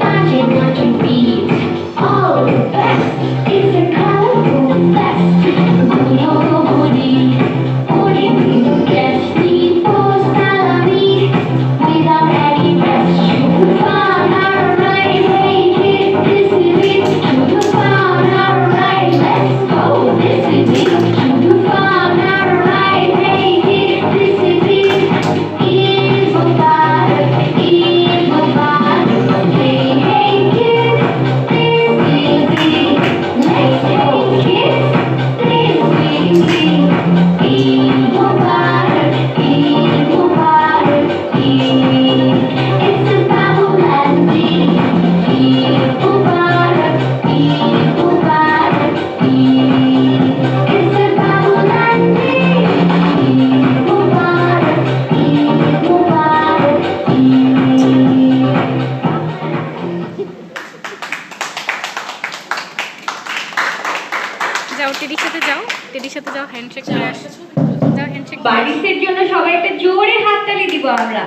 Magic country beat. All the best. It's a colorful fest. Good old goodie. Goodie we will get. Need for salary. Without any rest. You found our right. Hey kid, this is it. You found our right. Let's go. This is it. You found our right. Hey kid, this is it. Evil bottom. Evil bottom. Hey hey kid, this is it. Let's go kids. This is it. Evil bottom. Evil bottom. It's a Bible landing. Evil bottom. Evil bottom. It's a Bible landing. Evil bottom. Evil bottom. যাও টেডির সাথে যাও, টেডির সাথে যাও, handshake করে আসো, যাও handshake. বারিশের জন্য সবাই একটা জোরে হাততালি দিব আমরা।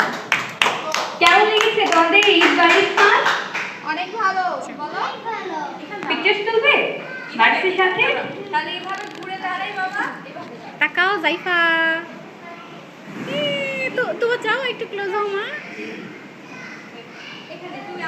কেমন লেগেছে তোমাদের ঈদ বারিশ খান? অনেক ভালো বলো। পিকচার তুলবে বারিশের সাথে? তাহলে এভাবে ঘুরে দাঁড়াই বাবা। তাকাও জাইফা, তো যাও একটু ক্লোজ হও মা। এখানে তুমি